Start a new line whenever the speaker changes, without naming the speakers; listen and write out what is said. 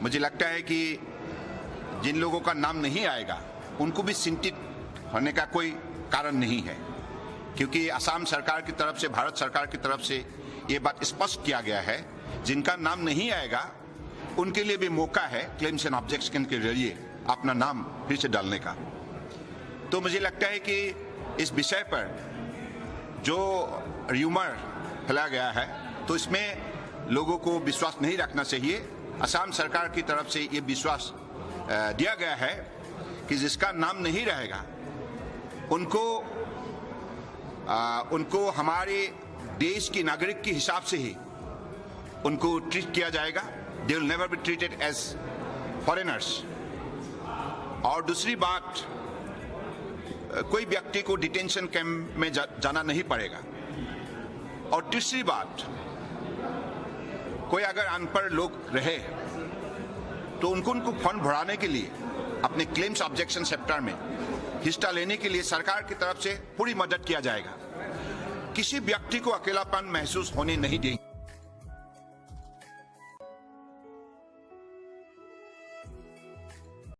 मुझे लगता है कि जिन लोगों का नाम नहीं आएगा उनको भी चिंतित होने का कोई कारण नहीं है, क्योंकि असम सरकार की तरफ से, भारत सरकार की तरफ से ये बात स्पष्ट किया गया है, जिनका नाम नहीं आएगा उनके लिए भी मौका है क्लेम्स एंड ऑब्जेक्शन के जरिए अपना नाम फिर से डालने का। तो मुझे लगता है कि इस विषय पर जो र्यूमर फैला गया है तो इसमें लोगों को विश्वास नहीं रखना चाहिए। असम सरकार की तरफ से ये विश्वास दिया गया है कि जिसका नाम नहीं रहेगा उनको हमारे देश की नागरिक के हिसाब से ही उनको ट्रीट किया जाएगा। They will never be treated as foreigners. और दूसरी बात, कोई व्यक्ति को डिटेंशन कैंप में जाना नहीं पड़ेगा। और तीसरी बात, कोई अगर अनपढ़ लोग रहे तो उनको फंड भराने के लिए अपने क्लेम्स ऑब्जेक्शन चैप्टर में हिस्सा लेने के लिए सरकार की तरफ से पूरी मदद किया जाएगा। किसी व्यक्ति को अकेलापन महसूस होने नहीं देंगे।